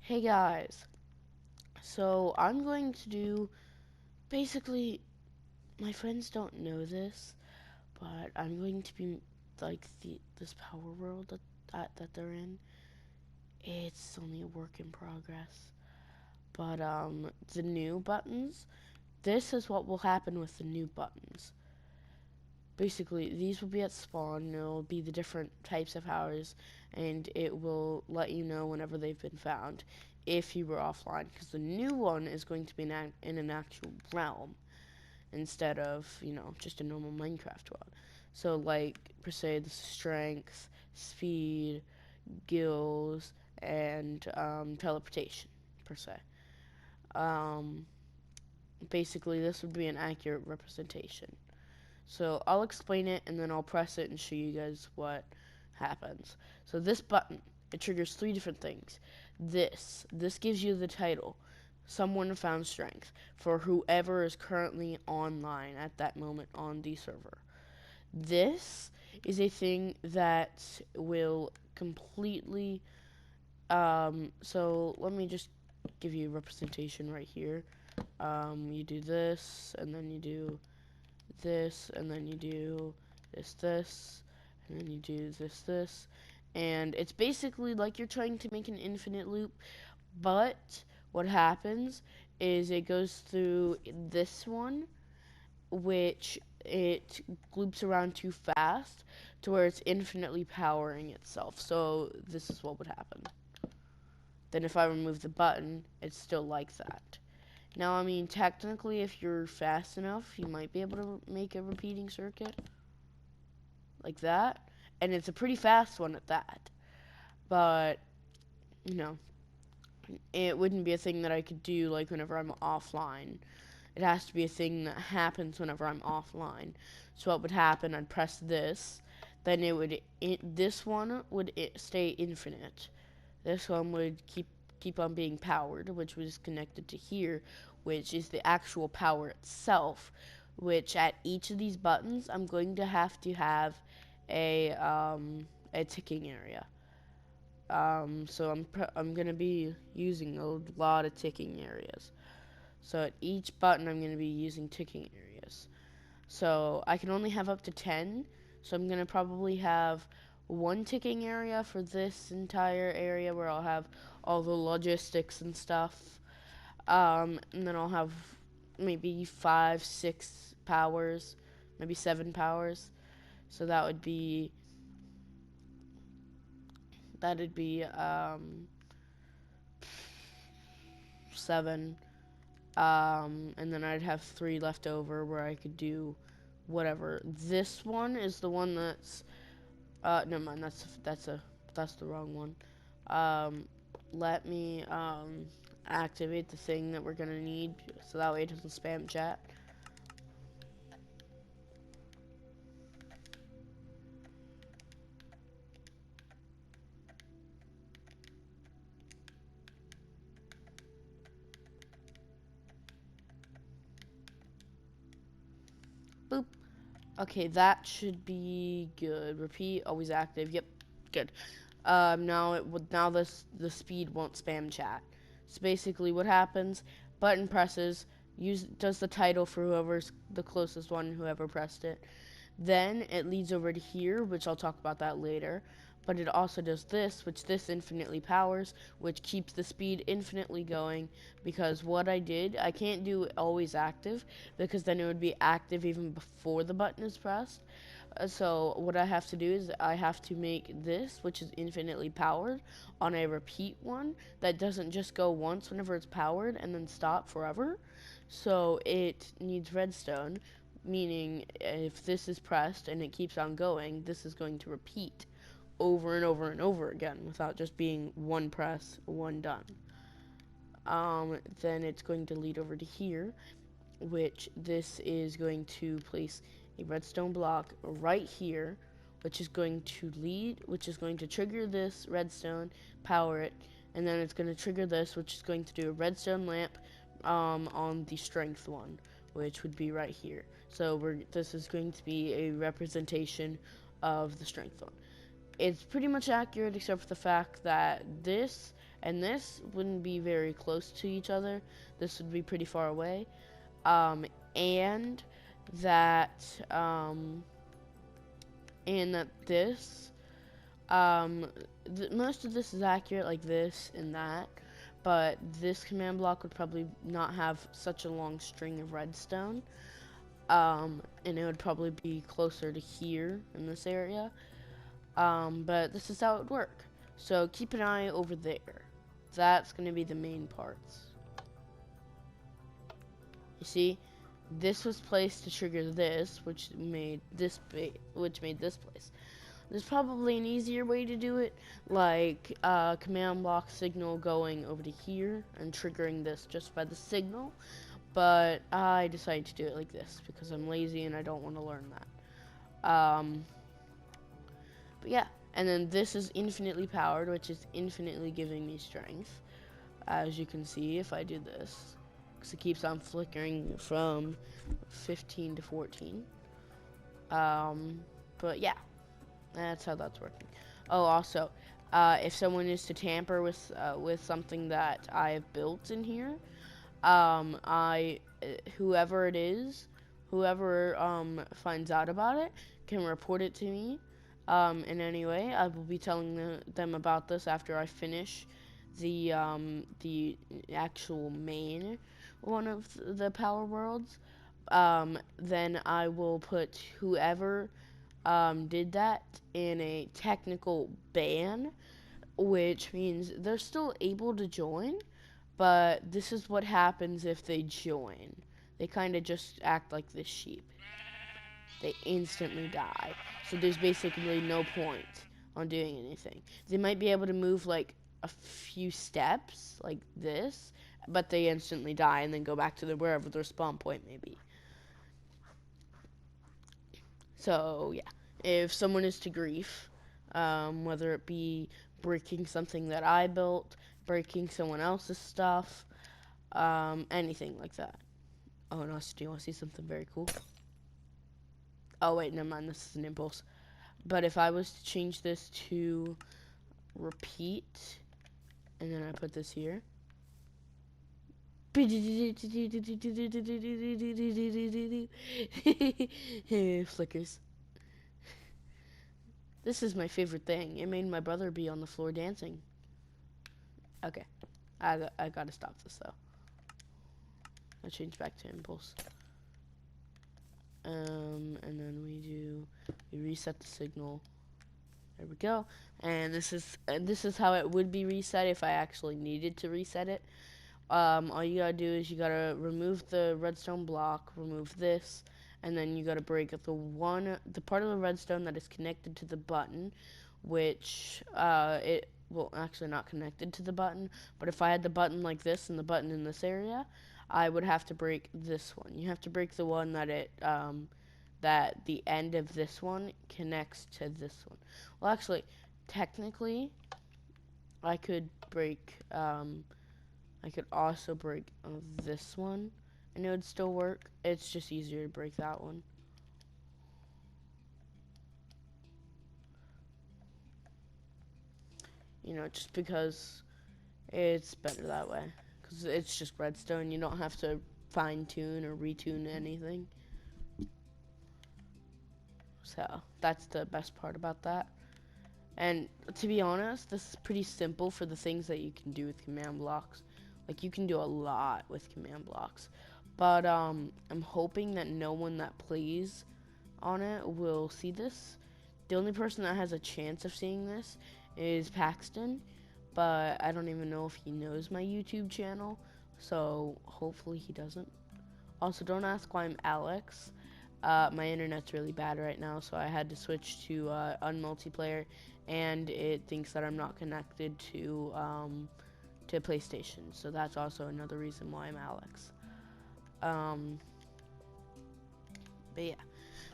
Hey guys, so I'm going to do basically, my friends don't know this, but I'm going to be like this power world that they're in. It's only a work in progress, but the new buttons. This is what will happen with the new buttons. Basically, these will be at spawn. And it'll be the different types of powers, and it will let you know whenever they've been found if you were offline. Because the new one is going to be in an actual realm instead of just a normal Minecraft world. So like per se, the strength, speed, gills, and teleportation per se. Um, Basically, this would be an accurate representation. So I'll explain it and then I'll press it and show you guys what happens. So this button, it triggers three different things. This gives you the title, Someone Found Strength, for whoever is currently online at that moment on the server. This is a thing that will completely, so let me just give you a representation right here. You do this, and then you do this, and then you do this, and then you do this. And it's basically like you're trying to make an infinite loop, but what happens is it goes through this one, which it loops around too fast to where it's infinitely powering itself. So this is what would happen. Then if I remove the button, it's still like that. Now, I mean, technically, if you're fast enough, you might be able to make a repeating circuit like that. And it's a pretty fast one at that. But, you know, it wouldn't be a thing that I could do, like, whenever I'm offline. It has to be a thing that happens whenever I'm offline. So what would happen, I'd press this, then this one would stay infinite. This one would keep on being powered, which was connected to here, which is the actual power itself, which at each of these buttons, I'm going to have a ticking area. So I'm gonna be using a lot of ticking areas. So at each button, I'm gonna be using ticking areas. So I can only have up to 10. So I'm gonna probably have one ticking area for this entire area where I'll have all the logistics and stuff. And then I'll have maybe 5, 6 powers, maybe 7 powers. So that'd be 7. And then I'd have 3 left over where I could do whatever. This one is the one that's never mind. That's the wrong one. Um, Let me activate the thing that we're gonna need so that way it doesn't spam chat. Boop. Okay, that should be good. Repeat, always active. Yep, good. Now the speed won't spam chat. So basically, what happens? Button presses does the title for whoever's the closest one, whoever pressed it. Then it leads over to here, which I'll talk about that later. But it also does this, which this infinitely powers, which keeps the speed infinitely going. Because what I did, I can't do always active, because then it would be active even before the button is pressed. So what I have to do is I have to make this, which is infinitely powered, on a repeat one that doesn't just go once whenever it's powered and then stop forever. So it needs redstone, meaning if this is pressed and it keeps on going, this is going to repeat over and over and over again without just being one press, one done. Then it's going to lead over to here, which this is going to place a redstone block right here, which is going to trigger this redstone, power it, and then it's going to trigger this, which is going to do a redstone lamp on the strength one, which would be right here. So this is going to be a representation of the strength one. It's pretty much accurate except for the fact that this and this wouldn't be very close to each other. This would be pretty far away. And that this most of this is accurate, like this and that, but this command block would probably not have such a long string of redstone, and it would probably be closer to here in this area, but this is how it would work. So keep an eye over there. That's going to be the main parts. You see, this was placed to trigger this, which made this place. There's probably an easier way to do it, like a command block signal going over to here and triggering this just by the signal, but I decided to do it like this because I'm lazy and I don't want to learn that. But yeah, and then this is infinitely powered, which is infinitely giving me strength, as you can see if I do this, because it keeps on flickering from 15 to 14. But yeah. That's how that's working. Oh, also, if someone is to tamper with something that I have built in here, whoever it is, whoever finds out about it, can report it to me. In any way, I will be telling them about this after I finish the actual main one of the Power Worlds. Then I will put whoever did that in a technical ban, which means they're still able to join, but this is what happens if they join. They kind of just act like this sheep. They instantly die. So there's basically no point on doing anything. They might be able to move like a few steps like this, but they instantly die and then go back to wherever their spawn point may be. So yeah, if someone is to grief, whether it be breaking something that I built, breaking someone else's stuff, anything like that. Oh no, do you want to see something very cool? Oh wait, never mind, this is an impulse. But if I was to change this to repeat, and then I put this here. Flickers. This is my favorite thing. It made my brother be on the floor dancing. Okay. I gotta stop this though. I change back to impulse. And then we reset the signal. There we go. And this is how it would be reset if I actually needed to reset it. All you gotta do is you gotta remove the redstone block, remove this, and then you gotta break the part of the redstone that is connected to the button, which well, actually not connected to the button, but if I had the button like this and the button in this area, I would have to break this one. You have to break the one that that the end of this one connects to this one. Well, actually, technically, I could break, I could also break this one, and it would still work. It's just easier to break that one. You know, just because it's better that way. Because it's just redstone. You don't have to fine-tune or retune anything. So, that's the best part about that. And to be honest, this is pretty simple for the things that you can do with command blocks. Like, you can do a lot with command blocks. But I'm hoping that no one that plays on it will see this. The only person that has a chance of seeing this is Paxton, but I don't even know if he knows my YouTube channel, so hopefully he doesn't. Also, don't ask why I'm Alex. My internet's really bad right now, so I had to switch to unmultiplayer, and it thinks that I'm not connected to PlayStation, so that's also another reason why I'm Alex. But yeah,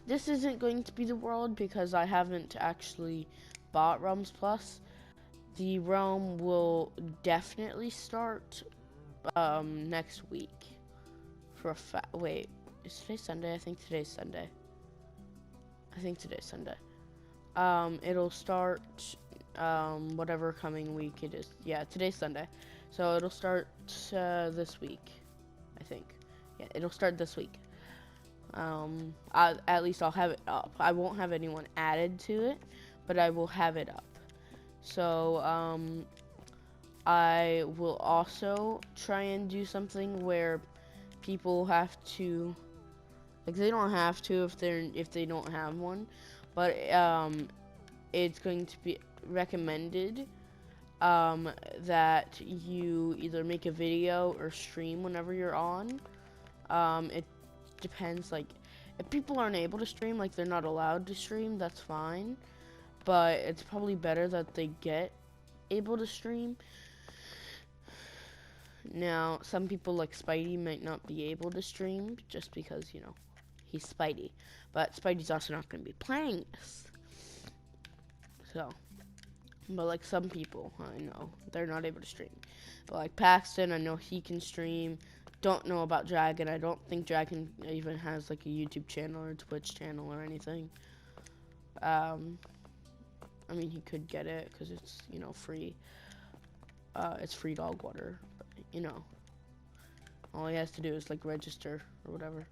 this isn't going to be the world because I haven't actually bought Realms Plus. The realm will definitely start next week. For a wait, is today Sunday? I think today's Sunday. It'll start whatever coming week it is. Yeah, today's Sunday, so it'll start this week, I think. Yeah, it'll start this week. At least I'll have it up. I won't have anyone added to it, but I will have it up. So, I will also try and do something where people have to, like, they don't have to if they don't have one, but it's going to be recommended that you either make a video or stream whenever you're on. It depends, like, if people aren't able to stream, like, they're not allowed to stream, that's fine, but it's probably better that they get able to stream. Now, some people like Spidey might not be able to stream just because, you know, he's Spidey, but Spidey's also not going to be playing this. So, but like some people, I know, they're not able to stream. But like Paxton, I know he can stream. Don't know about Dragon. I don't think Dragon even has like a YouTube channel or Twitch channel or anything. I mean, he could get it because it's, you know, free. It's free dog water, but, you know, all he has to do is like register or whatever,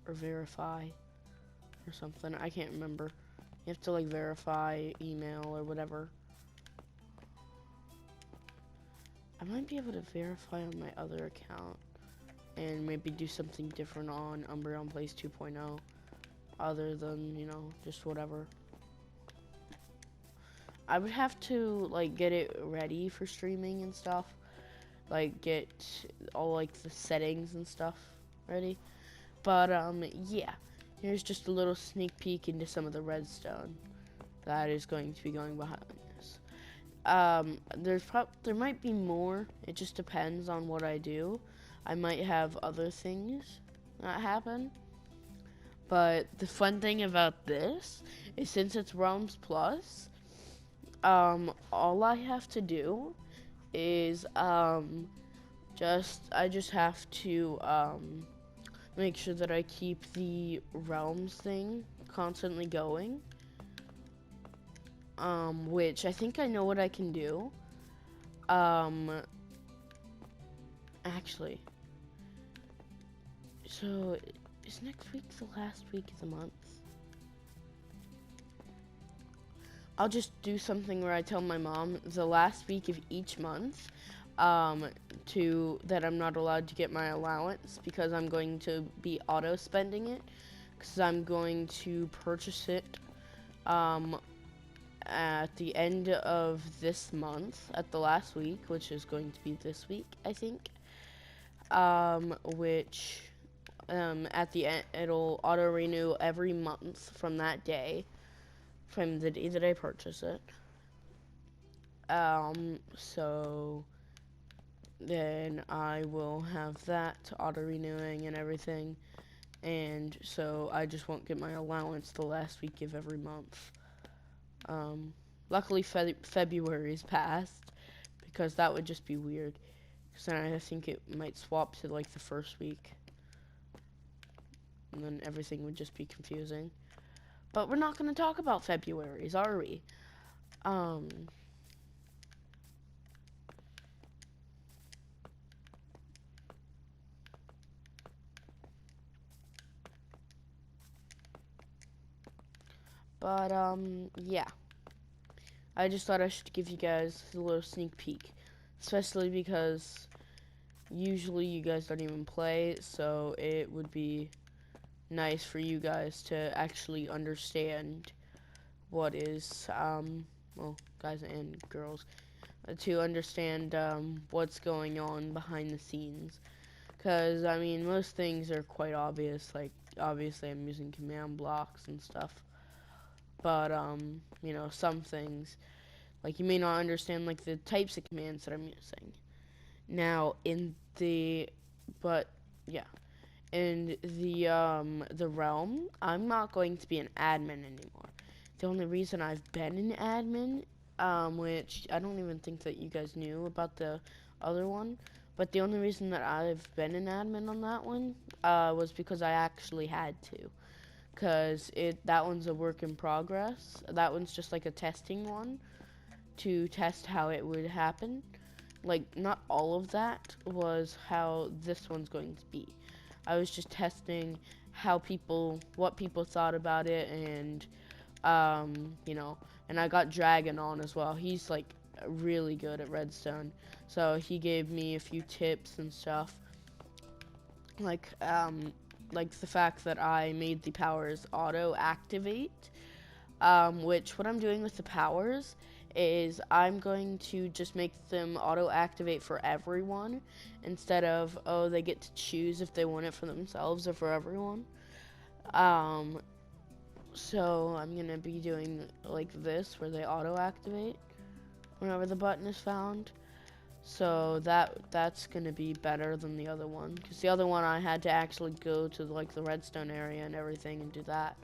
or verify or something. I can't remember. You have to like verify email or whatever. I might be able to verify on my other account and maybe do something different on Umbreon Plays 2.0 other than, you know, just whatever. I would have to like get it ready for streaming and stuff, like get all like the settings and stuff ready. But yeah, here's just a little sneak peek into some of the redstone that is going to be going behind this. There might be more. It just depends on what I do. I might have other things that happen. But the fun thing about this is since it's Realms Plus, all I have to do is I just have to make sure that I keep the Realms thing constantly going. Which I think I know what I can do. Actually, so is next week the last week of the month? I'll just do something where I tell my mom the last week of each month that I'm not allowed to get my allowance because I'm going to be auto spending it because I'm going to purchase it at the end of this month, at the last week, which is going to be this week, I think. Which at the end it'll auto renew every month from that day, from the day that I purchase it. So then I will have that auto renewing and everything, and so I just won't get my allowance the last week of every month. Luckily February's passed because that would just be weird. Because then I think it might swap to like the first week, and then everything would just be confusing. But we're not going to talk about February's, are we? Yeah. I just thought I should give you guys a little sneak peek. Especially because usually you guys don't even play, so it would be nice for you guys to actually understand what is, well, guys and girls, to understand what's going on behind the scenes. Because, I mean, most things are quite obvious, like, obviously I'm using command blocks and stuff. But, you know, some things, like, you may not understand, like, the types of commands that I'm using. Now, but, yeah. In the realm, I'm not going to be an admin anymore. The only reason I've been an admin, which I don't even think that you guys knew about the other one, but the only reason that I've been an admin on that one, was because I actually had to. Because that one's a work in progress. That one's just like a testing one. to test how it would happen. Like, not all of that was how this one's going to be. I was just testing what people thought about it, and, and I got Dragon on as well. He's, like, really good at redstone. So he gave me a few tips and stuff. Like the fact that I made the powers auto-activate. Which, what I'm doing with the powers is I'm going to just make them auto-activate for everyone instead of, oh, they get to choose if they want it for themselves or for everyone. So I'm going to be doing like this, where they auto-activate whenever the button is found. So that's going to be better than the other one, because the other one I had to actually go to like the redstone area and everything and do that.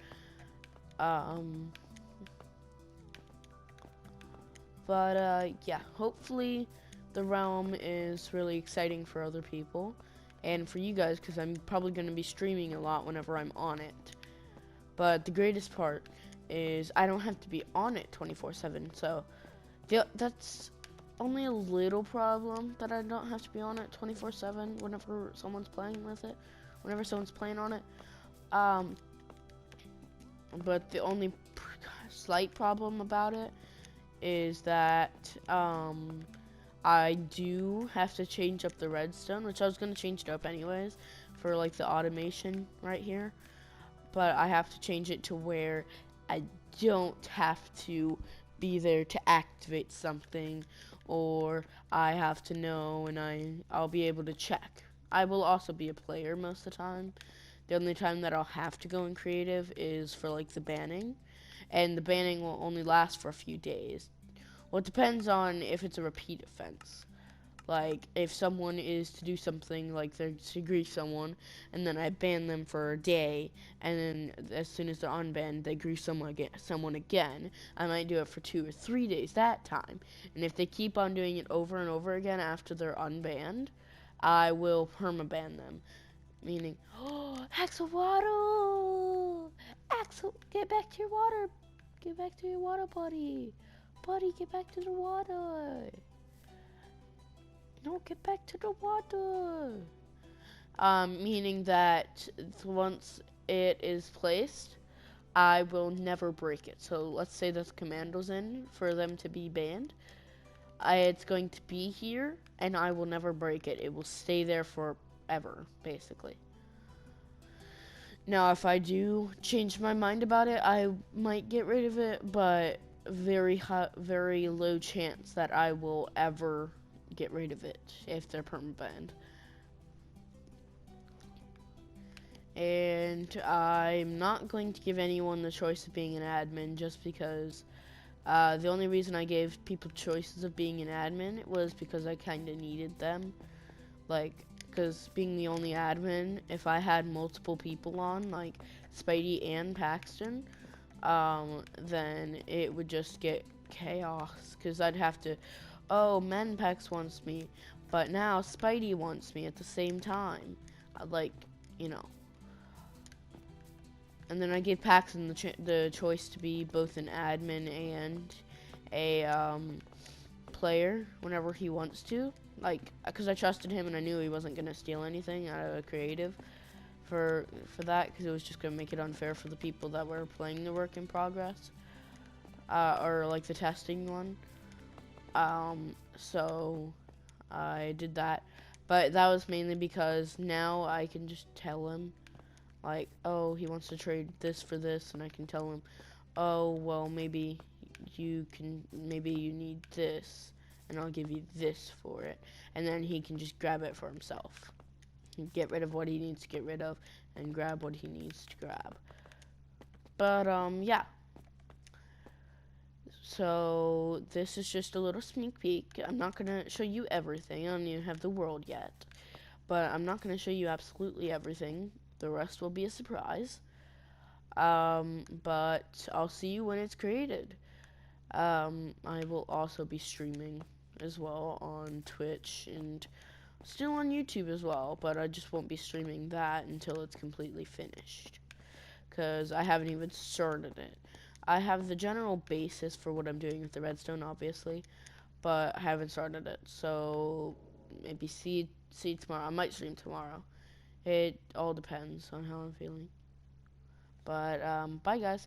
But yeah, hopefully the realm is really exciting for other people and for you guys, because I'm probably going to be streaming a lot whenever I'm on it. But the greatest part is I don't have to be on it 24/7, so that's only a little problem, that I don't have to be on it 24/7 whenever someone's playing with it, whenever someone's playing on it. But the only slight problem about it is that I do have to change up the redstone, which I was going to change it up anyways for like the automation right here. But I have to change it to where I don't have to be there to activate something, or I have to know, and I'll be able to check. I will also be a player most of the time. The only time that I'll have to go in creative is for like the banning, and the banning will only last for a few days. Well, it depends on if it's a repeat offense. Like, if someone is to do something, like they're to grief someone, and then I ban them for a day, and then as soon as they're unbanned, they grief someone again, I might do it for 2 or 3 days that time. And if they keep on doing it over and over again after they're unbanned, I will permaban them. Meaning, oh, Axolotl! Axel, get back to your water! Get back to your water, buddy! Buddy, get back to the water! No, get back to the water! Meaning that once it is placed, I will never break it. So let's say this commando's in for them to be banned. It's going to be here, and I will never break it. It will stay there forever, basically. Now, if I do change my mind about it, I might get rid of it, but very low chance that I will ever get rid of it if they're permabanned. And I'm not going to give anyone the choice of being an admin, just because the only reason I gave people choices of being an admin was because I kind of needed them. Like, because being the only admin, if I had multiple people on, like Spidey and Paxton, then it would just get chaos, because I'd have to, oh, Menpax wants me, but now Spidey wants me at the same time. Like, you know. And then I gave Paxton the choice to be both an admin and a player whenever he wants to. Like, because I trusted him and I knew he wasn't going to steal anything out of a creative for that, because it was just going to make it unfair for the people that were playing the work in progress, or like the testing one. So I did that, but that was mainly because now I can just tell him, like, oh, he wants to trade this for this, and I can tell him, oh, well, maybe you need this, and I'll give you this for it, and then he can just grab it for himself. Get rid of what he needs to get rid of, and grab what he needs to grab. But, yeah. So, this is just a little sneak peek. I'm not going to show you everything. I don't even have the world yet. But I'm not going to show you absolutely everything. The rest will be a surprise. But I'll see you when it's created. I will also be streaming as well on Twitch and still on YouTube as well, but I just won't be streaming that until it's completely finished, because I haven't even started it. I have the general basis for what I'm doing with the redstone, obviously, but I haven't started it. So maybe see tomorrow. I might stream tomorrow. It all depends on how I'm feeling. But bye guys.